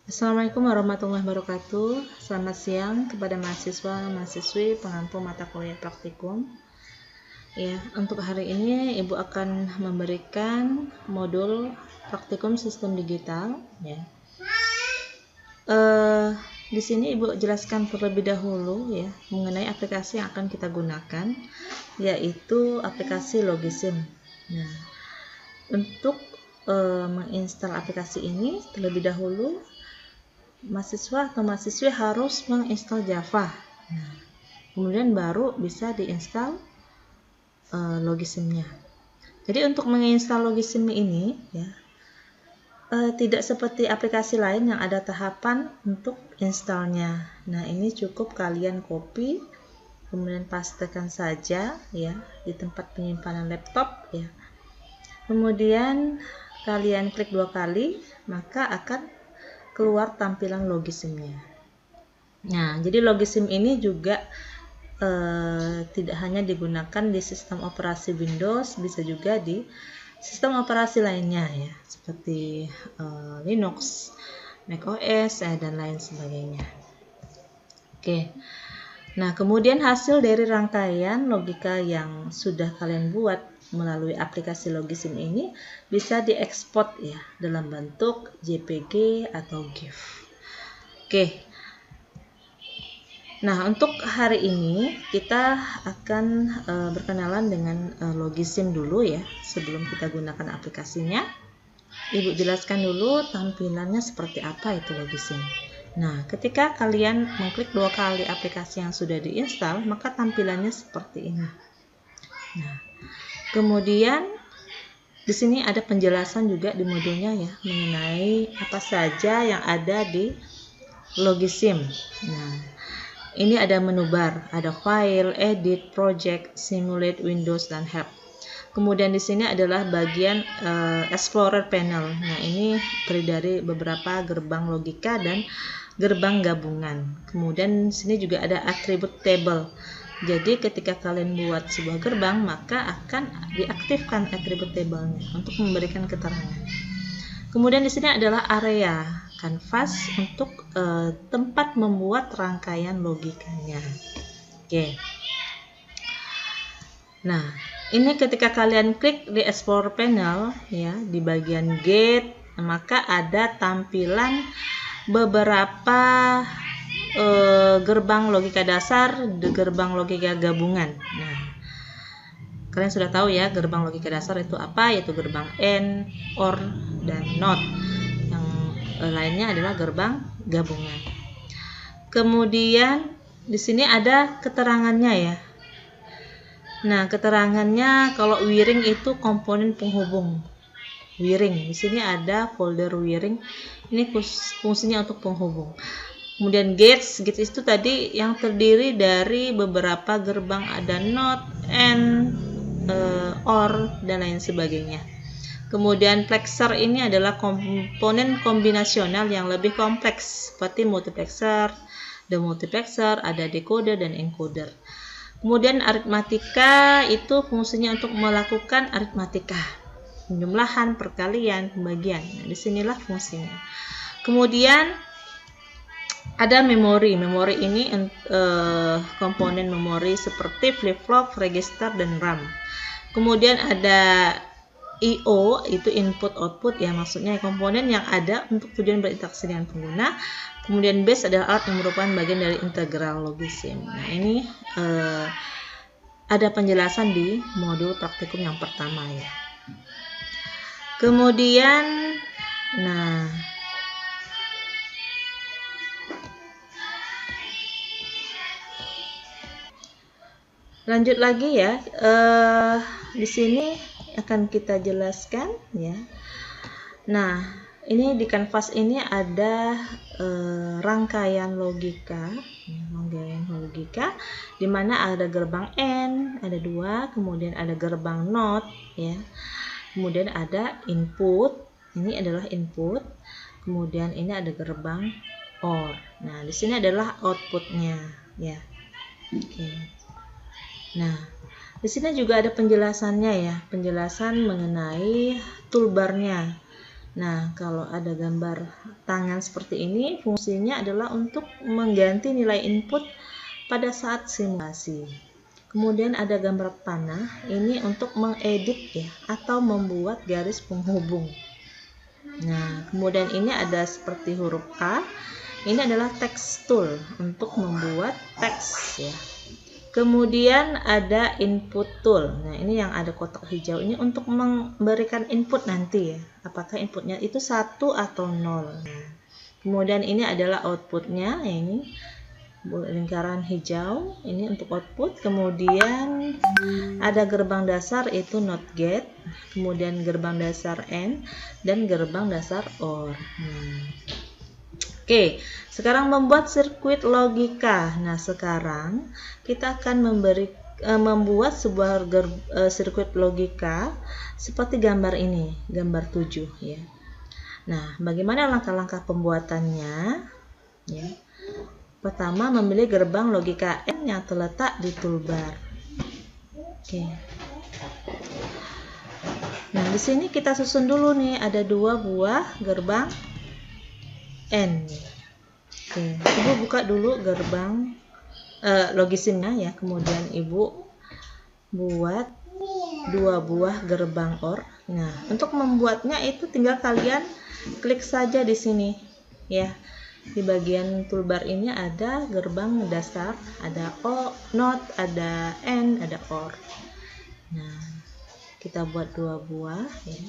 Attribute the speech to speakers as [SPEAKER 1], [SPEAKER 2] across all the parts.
[SPEAKER 1] Assalamualaikum warahmatullahi wabarakatuh. Selamat siang kepada mahasiswa, mahasiswi, pengampu mata kuliah praktikum. Ya, untuk hari ini Ibu akan memberikan modul praktikum sistem digital. Ya. Di sini Ibu jelaskan terlebih dahulu ya mengenai aplikasi yang akan kita gunakan, yaitu aplikasi Logisim. Nah, untuk menginstal aplikasi ini terlebih dahulu mahasiswa atau mahasiswi harus menginstal Java. Nah, kemudian baru bisa diinstal Logisimnya. Jadi untuk menginstal Logisim ini ya tidak seperti aplikasi lain yang ada tahapan untuk installnya. Nah, ini cukup kalian copy kemudian pastekan saja ya di tempat penyimpanan laptop ya. Kemudian kalian klik 2 kali maka akan keluar tampilan Logisimnya. Nah, jadi Logisim ini juga tidak hanya digunakan di sistem operasi Windows, bisa juga di sistem operasi lainnya ya, seperti Linux, macOS dan lain sebagainya. Oke. Nah, kemudian hasil dari rangkaian logika yang sudah kalian buat melalui aplikasi Logisim ini bisa diekspor ya dalam bentuk JPG atau GIF. Oke. Nah, untuk hari ini kita akan berkenalan dengan Logisim dulu ya sebelum kita gunakan aplikasinya. Ibu jelaskan dulu tampilannya seperti apa itu Logisim. Nah, ketika kalian mengklik 2 kali aplikasi yang sudah diinstal, maka tampilannya seperti ini. Nah, kemudian di sini ada penjelasan juga di modulnya ya mengenai apa saja yang ada di Logisim. Nah, ini ada menu bar, ada file, edit, project, simulate, Windows dan help. Kemudian di sini adalah bagian Explorer panel. Nah, ini terdiri dari beberapa gerbang logika dan gerbang gabungan. Kemudian di sini juga ada attribute table. Jadi ketika kalian buat sebuah gerbang, maka akan diaktifkan attribute table-nya untuk memberikan keterangan. Kemudian di sini adalah area kanvas untuk tempat membuat rangkaian logikanya. Oke. Nah, ini ketika kalian klik di Explorer panel ya di bagian gate, maka ada tampilan beberapa gerbang logika dasar, gerbang logika gabungan. Nah, kalian sudah tahu ya gerbang logika dasar itu apa, yaitu gerbang AND, OR, dan NOT. Yang lainnya adalah gerbang gabungan. Kemudian di sini ada keterangannya ya. Nah, keterangannya kalau wiring itu komponen penghubung. Wiring, di sini ada folder wiring. Ini fungsinya untuk penghubung. Kemudian gates itu tadi yang terdiri dari beberapa gerbang, ada NOT, AND, OR dan lain sebagainya. Kemudian plexer ini adalah komponen kombinasional yang lebih kompleks seperti multiplexer, demultiplexer, ada decoder dan encoder. Kemudian aritmatika itu fungsinya untuk melakukan aritmatika, penjumlahan, perkalian, pembagian. Nah, disinilah fungsinya. Kemudian ada memori. Memori ini komponen memori seperti flip-flop, register, dan RAM. Kemudian ada I/O, itu input/output ya, maksudnya komponen yang ada untuk tujuan berinteraksi dengan pengguna. Kemudian base adalah alat yang merupakan bagian dari integral Logisim. Nah, ini ada penjelasan di modul praktikum yang pertama ya. Kemudian, nah, lanjut lagi ya. Di sini akan kita jelaskan ya. Nah, ini di kanvas ini ada rangkaian logika, di mana ada gerbang AND, ada 2, kemudian ada gerbang NOT ya. Kemudian ada input, ini adalah input. Kemudian ini ada gerbang OR. Nah, di sini adalah outputnya ya. Oke. Nah, di sini juga ada penjelasannya ya, penjelasan mengenai toolbarnya. Nah, kalau ada gambar tangan seperti ini, fungsinya adalah untuk mengganti nilai input pada saat simulasi. Kemudian ada gambar panah, ini untuk mengedit ya, atau membuat garis penghubung. Nah, kemudian ini ada seperti huruf A, ini adalah text tool untuk membuat teks ya. Kemudian ada input tool. Nah, ini yang ada kotak hijau ini untuk memberikan input nanti ya. Apakah inputnya itu 1 atau 0. Nah, kemudian ini adalah outputnya. Ini lingkaran hijau. Ini untuk output. Kemudian ada gerbang dasar itu NOT gate. Kemudian gerbang dasar AND dan gerbang dasar OR. Oke, sekarang membuat sirkuit logika. Nah, sekarang kita akan membuat sebuah sirkuit logika seperti gambar ini, gambar 7 ya. Nah, bagaimana langkah-langkah pembuatannya? Ya. Pertama, memilih gerbang logika N yang terletak di toolbar. Oke. Nah, di sini kita susun dulu nih, ada 2 buah gerbang N. Oke, Ibu buka dulu gerbang logisimnya ya, kemudian Ibu buat 2 buah gerbang OR. Nah, untuk membuatnya itu tinggal kalian klik saja di sini ya. Di bagian toolbar ini ada gerbang dasar, ada NOT, ada AND, ada OR. Nah, kita buat 2 buah ya.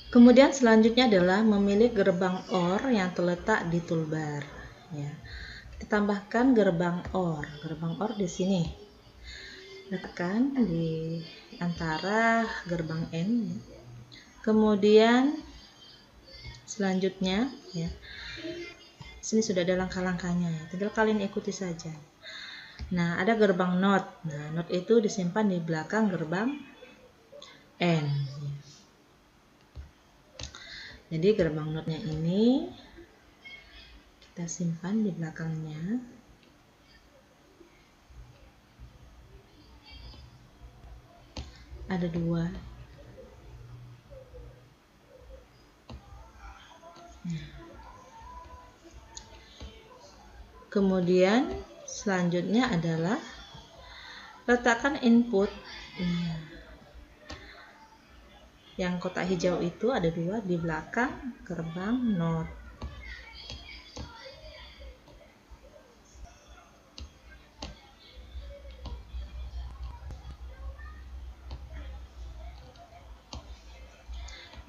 [SPEAKER 1] Kemudian selanjutnya adalah memilih gerbang OR yang terletak di toolbar. Ya. Kita tambahkan gerbang OR. Gerbang OR di sini. Letakkan di antara gerbang N. Kemudian selanjutnya, ya. Sini sudah ada langkah-langkahnya. Tinggal kalian ikuti saja. Nah, ada gerbang NOT. Nah, NOT itu disimpan di belakang gerbang N. Ya. Jadi gerbang NOT-nya ini kita simpan di belakangnya. Ada 2. Kemudian selanjutnya adalah letakkan input. Yang kotak hijau itu ada 2 di belakang gerbang NOT.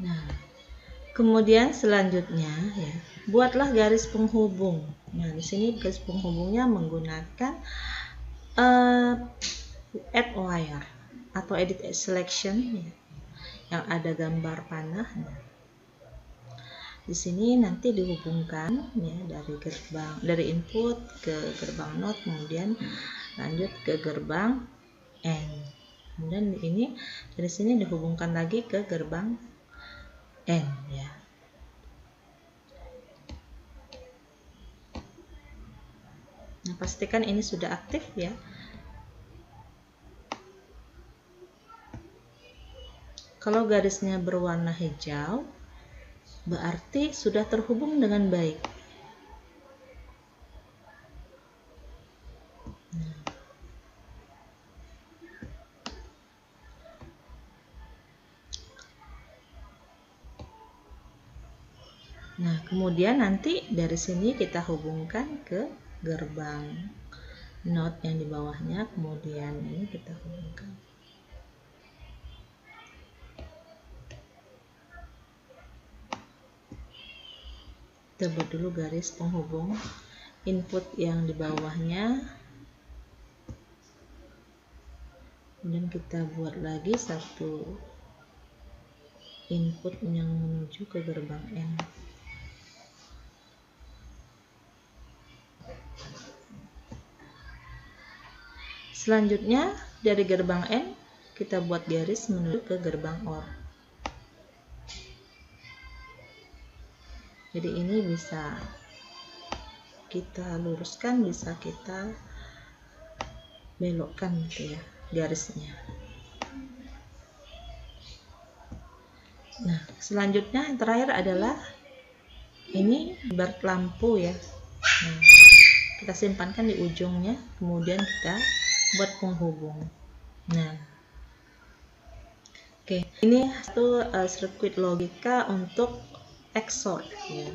[SPEAKER 1] Nah, kemudian selanjutnya ya, buatlah garis penghubung. Nah, di sini garis penghubungnya menggunakan add wire atau edit selection ya, yang ada gambar panah. Nah, di sini nanti dihubungkan ya dari input ke gerbang NOT, kemudian lanjut ke gerbang N. Kemudian ini dari sini dihubungkan lagi ke gerbang N ya. Nah, pastikan ini sudah aktif ya. Kalau garisnya berwarna hijau, berarti sudah terhubung dengan baik. Nah, kemudian nanti dari sini kita hubungkan ke gerbang NOT yang di bawahnya, kemudian ini kita hubungkan. Kita buat dulu garis penghubung input yang di bawahnya, kemudian kita buat lagi satu input yang menuju ke gerbang N. Selanjutnya dari gerbang N kita buat garis menuju ke gerbang OR. Jadi ini bisa kita luruskan, bisa kita belokkan gitu ya garisnya. Nah, selanjutnya yang terakhir adalah ini ibarat lampu ya. Nah, kita simpankan di ujungnya, kemudian kita buat penghubung. Nah, oke, ini satu sirkuit logika untuk XOR ya.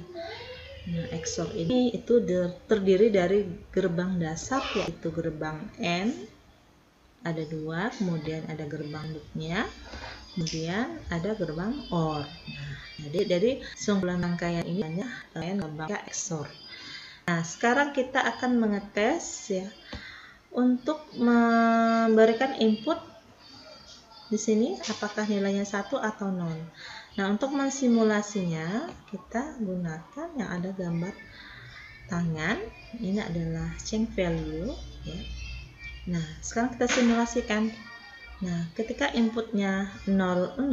[SPEAKER 1] Nah, XOR ini itu terdiri dari gerbang dasar, yaitu gerbang AND, ada 2, kemudian ada gerbang loopnya, kemudian ada gerbang OR. Nah, jadi dari sumbulan rangkaian ini banyak gerbang XOR. Nah, sekarang kita akan mengetes ya untuk memberikan input di sini apakah nilainya 1 atau 0. Nah, untuk mensimulasinya kita gunakan yang ada gambar tangan. Ini adalah change value ya. Nah, sekarang kita simulasikan. Nah, ketika inputnya 0, 0,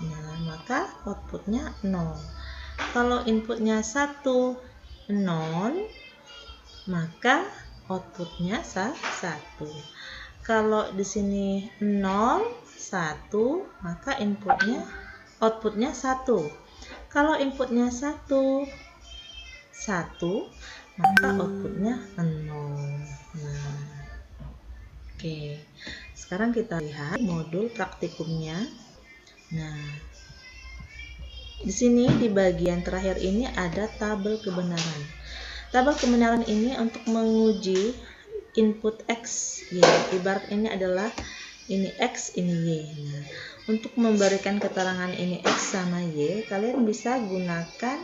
[SPEAKER 1] nah maka outputnya 0. Kalau inputnya 1, 0, maka outputnya 1. Kalau di sini 0, 1, maka outputnya 1. Kalau inputnya 1, 1, maka outputnya 0. Nah, oke. Sekarang kita lihat modul praktikumnya. Nah, di sini di bagian terakhir ini ada tabel kebenaran. Tabel kebenaran ini untuk menguji input X, Y. Ibarat ini adalah ini X, ini Y. Nah, untuk memberikan keterangan ini X sama Y, kalian bisa gunakan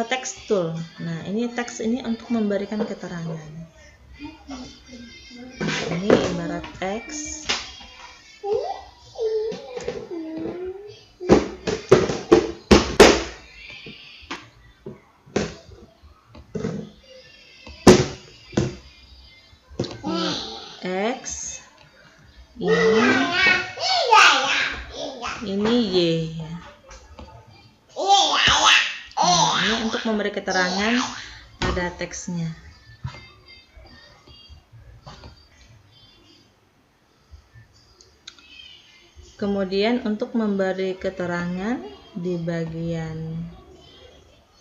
[SPEAKER 1] text tool. Nah, ini teks ini untuk memberikan keterangan. Ini ibarat X, X, ini Y. Nah, ini untuk memberi keterangan pada teksnya. Kemudian untuk memberi keterangan di bagian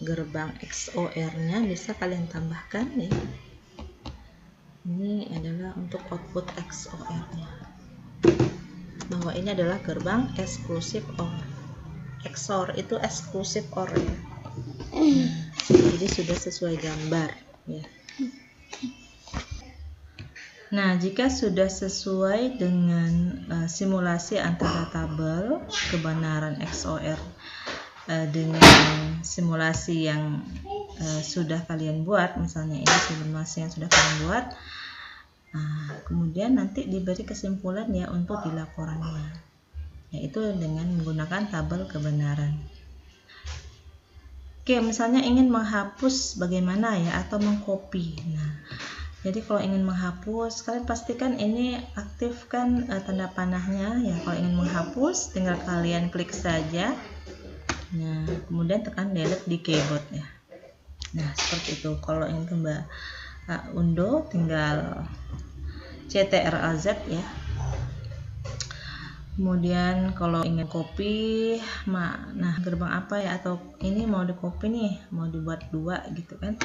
[SPEAKER 1] gerbang XOR-nya bisa kalian tambahkan ya. Ini adalah untuk output XOR-nya. Bahwa ini adalah gerbang eksklusif OR. XOR itu eksklusif OR ya. Jadi sudah sesuai gambar ya. Nah, jika sudah sesuai dengan simulasi antara tabel kebenaran XOR dengan simulasi yang sudah kalian buat, misalnya ini simulasi yang sudah kalian buat, kemudian nanti diberi kesimpulan ya untuk di laporannya, yaitu dengan menggunakan tabel kebenaran. Oke, misalnya ingin menghapus bagaimana ya, atau mengcopy. Nah, jadi kalau ingin menghapus, kalian pastikan ini aktifkan tanda panahnya ya. Kalau ingin menghapus, tinggal kalian klik saja. Nah, kemudian tekan delete di keyboard ya. Nah, seperti itu. Kalau ingin kembali undo, tinggal CTRL-Z ya. Kemudian kalau ingin copy, nah gerbang apa ya, atau ini mau di copy nih, mau dibuat 2 gitu kan.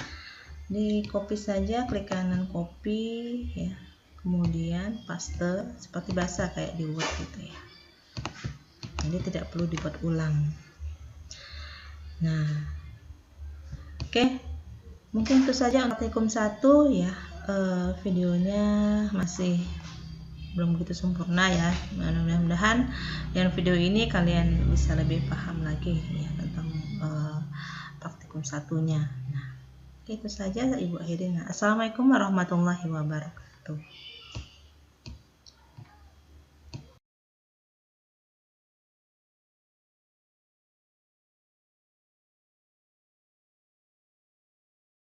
[SPEAKER 1] Di copy saja, klik kanan copy ya, kemudian paste seperti biasa kayak di Word gitu ya. Jadi tidak perlu dibuat ulang. Nah, oke, mungkin itu saja praktikum 1 ya. Videonya masih belum begitu sempurna ya. Mudah-mudahan dengan video ini kalian bisa lebih paham lagi ya tentang praktikum 1-nya. Nah, itu saja Ibu akhirin. Assalamualaikum warahmatullahi wabarakatuh.